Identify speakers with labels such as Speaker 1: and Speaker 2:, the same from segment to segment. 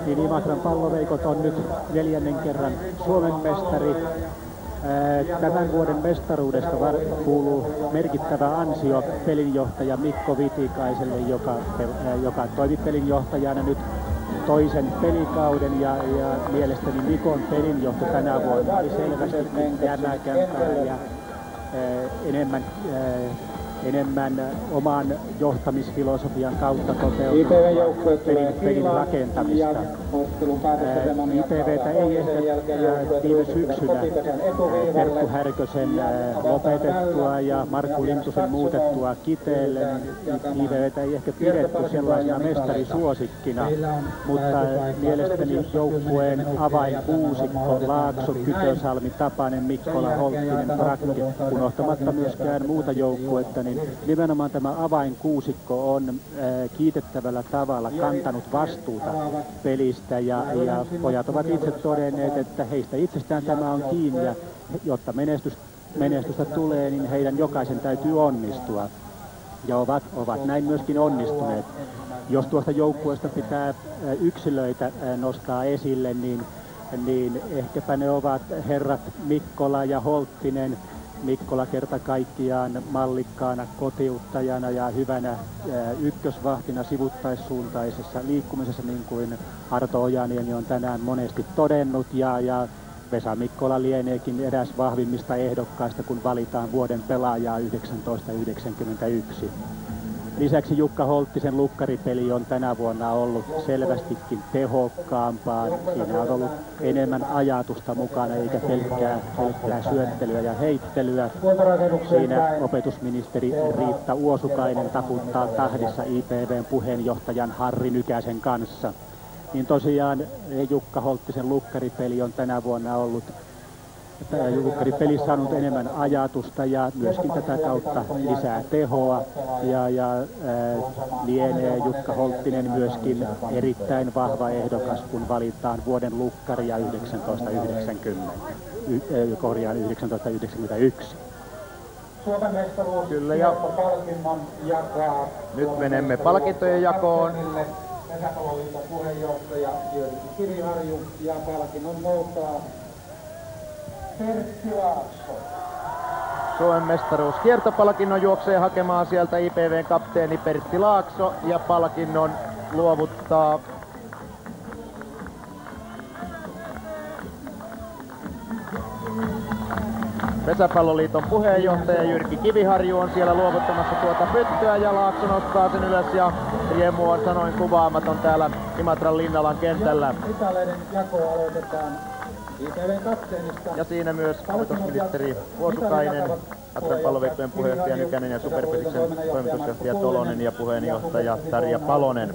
Speaker 1: niin Imatran Palloveikot on nyt 4. kerran Suomen mestari. Tämän vuoden mestaruudesta kuuluu merkittävä ansio pelinjohtaja Mikko Vitikaiselle, joka toimi pelinjohtajana nyt toisen pelikauden, ja mielestäni Mikon pelinjohto tänä vuonna oli selvästi jämäkämpää ja enemmän oman johtamisfilosofian kautta toteutunut pelin rakentamista. ITV:tä ei ehkä viime syksynä Perttu Härkösen lopetettua ja Markku Lintusen muutettua Kiteelle, niin ITV:tä ei ehkä pidetty sellaisena mestarisuosikkina, mutta mielestäni joukkueen avainkuusikko Laakso, Kytösalmi, Tapanen, Mikkola, Holttinen, Brakke, unohtamatta myöskään muuta joukkuetta, niin nimenomaan tämä avainkuusikko on kiitettävällä tavalla kantanut vastuuta pelistä ja pojat ovat itse todenneet, että heistä itsestään tämä on kiinni ja jotta menestystä tulee, niin heidän jokaisen täytyy onnistua ja ovat näin myöskin onnistuneet. Jos tuosta joukkueesta pitää yksilöitä nostaa esille, niin ehkäpä ne ovat herrat Mikkola ja Holttinen. Mikkola kerta kaikkiaan mallikkaana kotiuttajana ja hyvänä ykkösvahtina sivuttaissuuntaisessa liikkumisessa, niin kuin Arto Ojaniemi on tänään monesti todennut, ja Vesa Mikkola lieneekin eräs vahvimmista ehdokkaista, kun valitaan vuoden pelaajaa 1991. Lisäksi Jukka Holttisen lukkaripeli on tänä vuonna ollut selvästikin tehokkaampaa. Siinä on ollut enemmän ajatusta mukana eikä pelkkää syöttelyä ja heittelyä. Siinä opetusministeri Riitta Uosukainen taputtaa tahdissa IPV:n puheenjohtajan Harri Nykäsen kanssa. Niin tosiaan Jukka Holttisen lukkaripeli on tänä vuonna ollut pelissä on ollut enemmän ajatusta ja myöskin tätä kautta lisää tehoa ja lienee Jukka Holttinen myöskin erittäin vahva ehdokas, kun valitaan vuoden lukkaria 1991.
Speaker 2: Suomen mestaruus
Speaker 3: Kyllä, ja nyt menemme palkintojen jakoon.
Speaker 2: Pesäpalloliiton puheenjohtaja Jyrki Kiviharju ja palkinnon noutaa Pertti Laakso.
Speaker 3: Suomen mestaruus kiertopalkinnon juoksee hakemaan sieltä IPV:n kapteeni Pertti Laakso ja palkinnon luovuttaa Pesäpalloliiton puheenjohtaja Jyrki Kiviharju on siellä luovuttamassa tuota pöttöä ja Laakso nostaa sen ylös ja riemu on sanoin kuvaamaton täällä Imatran Linnalan kentällä.
Speaker 2: Mitaleiden jako aloitetaan IPV:n kapteenista.
Speaker 3: Ja siinä myös opetusministeri Uosukainen, Imatran Palloveikkojen puheenjohtaja Nykänen ja Superpesiksen toimitusjohtaja Tolonen ja puheenjohtaja Tarja Palonen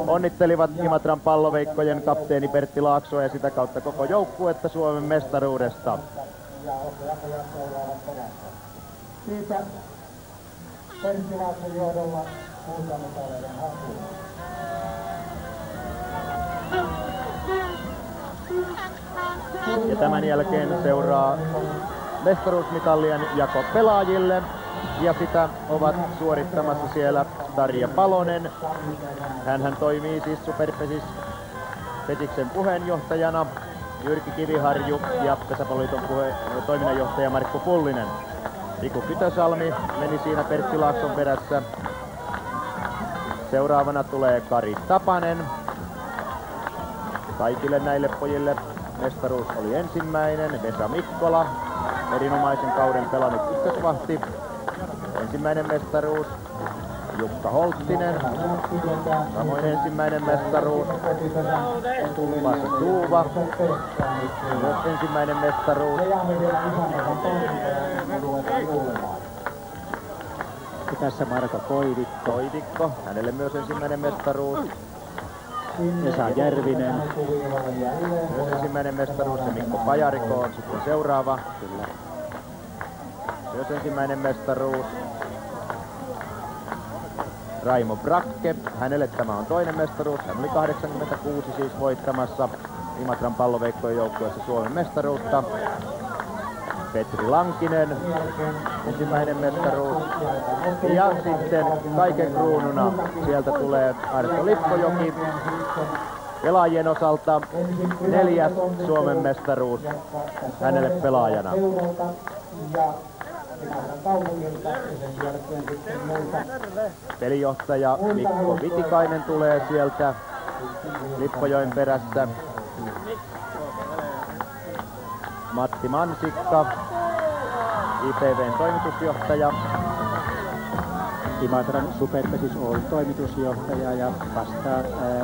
Speaker 3: onnittelivat Imatran Palloveikkojen kapteeni Pertti Laaksoa ja sitä kautta koko joukkuetta Suomen mestaruudesta.
Speaker 2: Ja ohjaaja seuraavat perässä. Siitä Pertti Laakson johdolla kultamitaleiden hakuun.
Speaker 3: Ja tämän jälkeen seuraa mestaruusmitallien jako pelaajille ja sitä ovat suorittamassa siellä Tarja Palonen. Hänhän toimii siis Superpesiksen puheenjohtajana, Jyrki Kiviharju ja Pesäpalloliiton toiminnanjohtaja Markku Pullinen. Riku Kytösalmi meni siinä Pertti Laakson perässä. Seuraavana tulee Kari Tapanen. Kaikille näille pojille mestaruus oli ensimmäinen. Vesa Mikkola, erinomaisen kauden pelannut ykkösvahti. Ensimmäinen mestaruus. Jukka Holttinen, samoin ensimmäinen mestaruus. Vasa Tuuva, myös ensimmäinen mestaruus.
Speaker 1: Ja tässä Marko
Speaker 3: Koivikko, hänelle myös ensimmäinen mestaruus.
Speaker 1: Esa Järvinen,
Speaker 3: myös ensimmäinen mestaruus, ja Mikko Pajariko on sitten seuraava.
Speaker 1: kyllä.
Speaker 3: Myös ensimmäinen mestaruus. Raimo Brakke, hänelle tämä on toinen mestaruus. Hän oli 86 siis voittamassa Imatran Palloveikkojen joukkueessa Suomen mestaruutta. Petri Lankinen, ensimmäinen mestaruus. Ja sitten kaiken kruununa sieltä tulee Arto Lippojoki, Pelaajien osalta 4. Suomen mestaruus hänelle pelaajana. Pelijohtaja Mikko Vitikainen tulee sieltä Lippojoen perässä. Matti Mansikka, IPVn toimitusjohtaja.
Speaker 1: Imatran Superpesis Oy toimitusjohtaja ja vastaa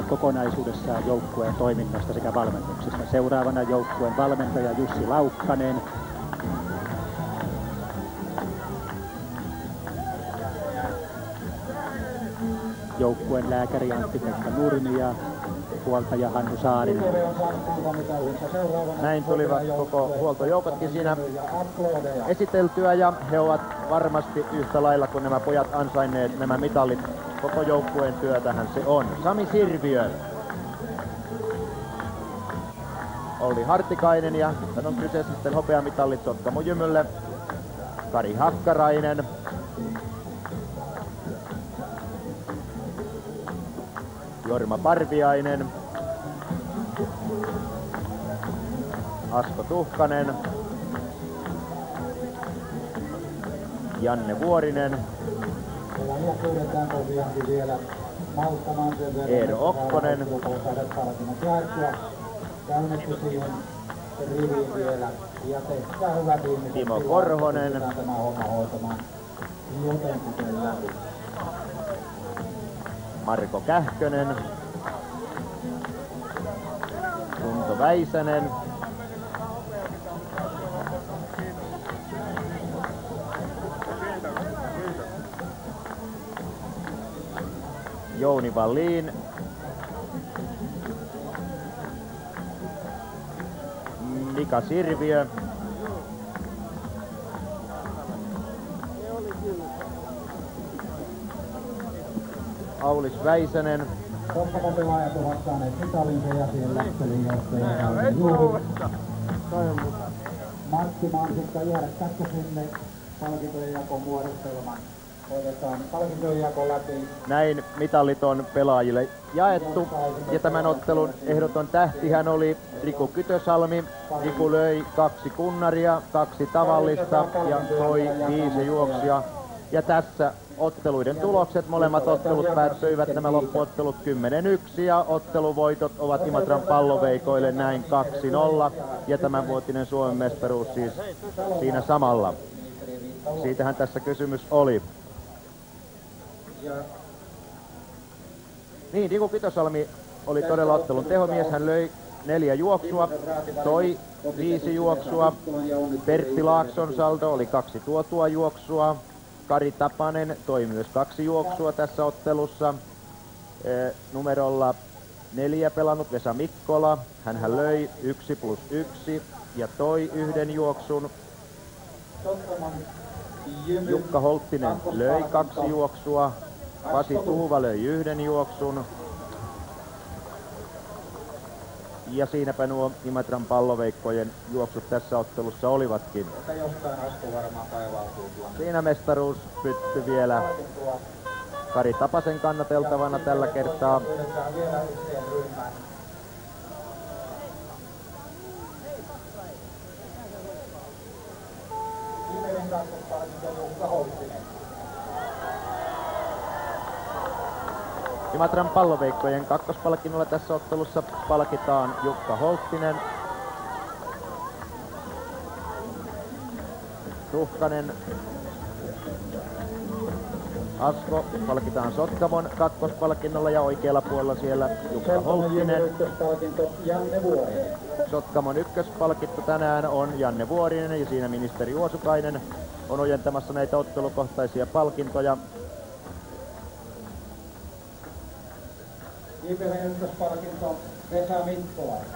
Speaker 1: kokonaisuudessaan joukkueen toiminnasta sekä valmennuksesta. Seuraavana joukkueen valmentaja Jussi Laukkanen. Joukkueen lääkäri Antti-Pekka Nurmi ja huoltaja Hannu Saarinen.
Speaker 3: Näin tulivat koko huoltojoukotkin siinä esiteltyä ja he ovat varmasti yhtä lailla kuin nämä pojat ansainneet nämä mitallit. Koko joukkueen työtähän se on. Sami Sirviö, Olli Hartikainen ja on kyseessä sitten hopeamitallit Sotkamo Jymylle. Kari Hakkarainen. Jorma Parviainen, Asko Tuhkanen, Janne Vuorinen, Eero Okkonen, Timo Korhonen, Marko Kähkönen, Unto Väisänen, Jouni Wallin, Mika Sirviö, Aulis Väisänen,
Speaker 2: Sotkamo-pelaajat ovat saaneet mitalinsa ja siihen lähtölinjohtaja juuri Matti Mansikka jäädätkö sinne palkintojen jakon muodostelman. Otetaan palkintojen jako läpi.
Speaker 3: Näin mitallit on pelaajille jaettu ja tämän ottelun ehdoton tähtihän oli Riku Kytösalmi. Riku löi 2 kunnaria, 2 tavallista ja toi 5 juoksia. Ja tässä otteluiden tulokset, molemmat ottelut päättyivät nämä loppuottelut 10-1 ja otteluvoitot ovat Imatran Palloveikoille näin 2-0 ja tämänvuotinen Suomen mestaruus siis siinä samalla. Siitähän tässä kysymys oli. Niin, Riku Kytösalmi oli todella ottelun tehomies, hän löi 4 juoksua, toi 5 juoksua. Pertti Laakson saldo oli 2 tuotua juoksua. Kari Tapanen toi myös 2 juoksua tässä ottelussa. Numerolla 4 pelannut Vesa Mikkola. Hänhän löi 1+1 ja toi 1 juoksun. Jukka Holttinen löi 2 juoksua. Pasi Tuuva löi 1 juoksun. Ja siinäpä nuo Imatran Palloveikkojen juoksut tässä ottelussa olivatkin. Siinä mestaruuspytty vielä Kari Tapasen kannateltavana tällä kertaa. Imatran Palloveikkojen kakkospalkinnolla tässä ottelussa palkitaan Jukka Holttinen. Tuhkanen. Asko palkitaan Sotkamon kakkospalkinnolla ja oikealla puolella siellä Jukka Holttinen. Sotkamon ykköspalkittu tänään on Janne Vuorinen ja siinä ministeri Uosukainen on ojentamassa näitä ottelukohtaisia palkintoja.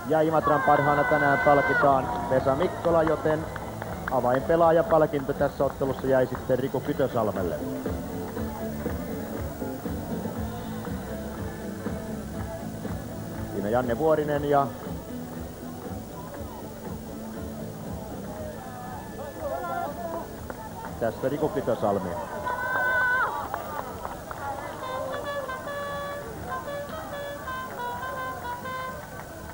Speaker 3: Ja Imatran parhaana tänään palkitaan Vesa Mikkola, joten avainpelaajapalkinto tässä ottelussa jäi sitten Riku Kytösalmelle. Siinä Janne Vuorinen ja tässä Riku Kytösalmi.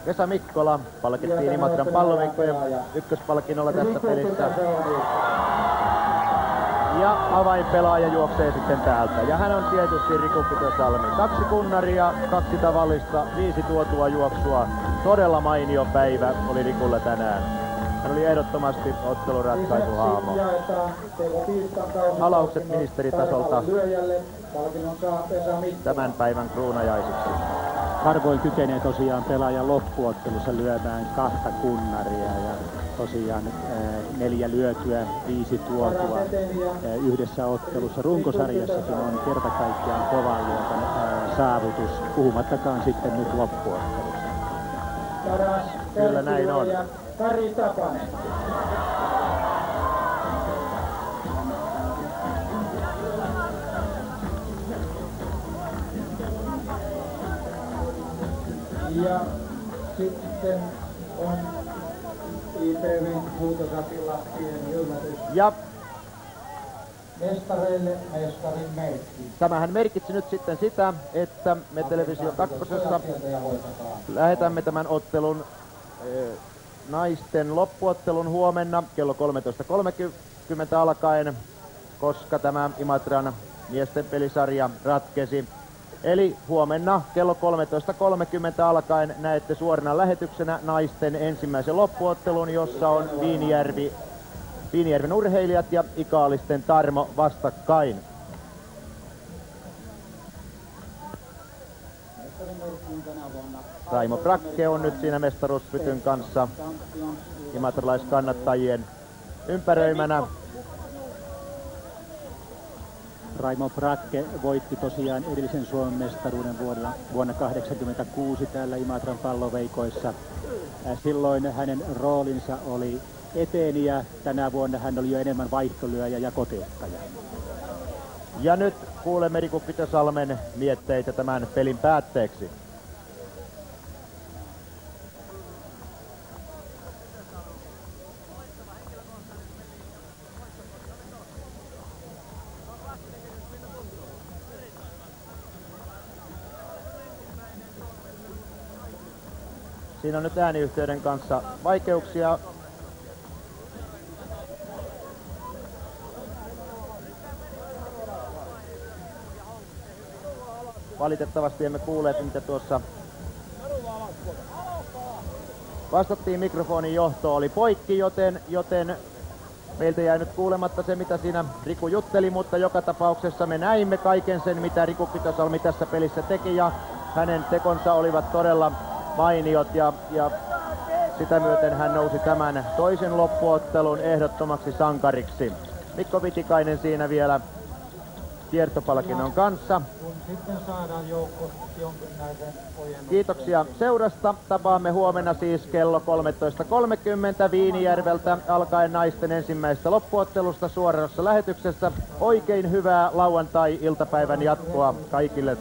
Speaker 3: Vesa Mikkola palkittiin Imatran palloveikkojen ykköspalkinnolla tässä pelissä. Ja avainpelaaja juoksee sitten täältä. Ja hän on tietysti Riku Kytösalmi. 2 kunnaria, 2 tavallista, 5 tuotua juoksua. Todella mainio päivä oli Rikulla tänään. Hän oli ehdottomasti otteluratkaisuhaamo. Alaukset ministeritasolta tämän päivän kruunajaisiksi.
Speaker 1: Harvoin kykenee tosiaan pelaajan loppuottelussa lyömään 2 kunnaria ja tosiaan 4 lyötyä, 5 tuotua yhdessä ottelussa. Runkosarjassakin on kerta kaikkiaan kovan luokan saavutus, puhumattakaan sitten nyt loppuottelussa.
Speaker 3: Kyllä näin on.
Speaker 2: Kari Tapanen. Ja sitten on IPV:n huutosatilahtien yllätys.
Speaker 3: Ja
Speaker 2: mestareille mestarin merkki.
Speaker 3: Tämähän merkitsi nyt sitten sitä, että me Televisio 2 lähetämme tämän ottelun naisten loppuottelun huomenna kello 13.30 alkaen, koska tämä Imatran miesten pelisarja ratkesi. Eli huomenna kello 13.30 alkaen näette suorana lähetyksenä naisten ensimmäisen loppuottelun, jossa on Viinijärven urheilijat ja Ikaalisten Tarmo vastakkain. Raimo Brakke on nyt siinä mestaruuspytyn kanssa imatralaiskannattajien ympäröimänä.
Speaker 1: Raimo Brakke voitti tosiaan edellisen Suomen mestaruuden vuonna 1986 täällä Imatran palloveikoissa. Silloin hänen roolinsa oli eteeniä. Tänä vuonna hän oli jo enemmän vaihtolyöjä ja kotiuttaja.
Speaker 3: Ja nyt kuulemme Riku Kytösalmen mietteitä tämän pelin päätteeksi. Siinä on nyt ääniyhteyden kanssa vaikeuksia. Valitettavasti emme kuulleet, mitä tuossa vastattiin. Mikrofonin johto oli poikki, joten meiltä jäi nyt kuulematta se, mitä siinä Riku jutteli, mutta joka tapauksessa me näimme kaiken sen, mitä Riku Kytösalmi tässä pelissä teki, ja hänen tekonsa olivat todella mainiot, ja sitä myöten hän nousi tämän toisen loppuottelun ehdottomaksi sankariksi. Mikko Vitikainen siinä vielä kiertopalkinnon kanssa.
Speaker 2: Kun sitten saadaan joukko jonkinlaisen ojennuksen.
Speaker 3: Kiitoksia seurasta. Tapaamme huomenna siis kello 13.30 Viinijärveltä alkaen naisten ensimmäisestä loppuottelusta suorassa lähetyksessä. Oikein hyvää lauantai-iltapäivän jatkoa kaikille.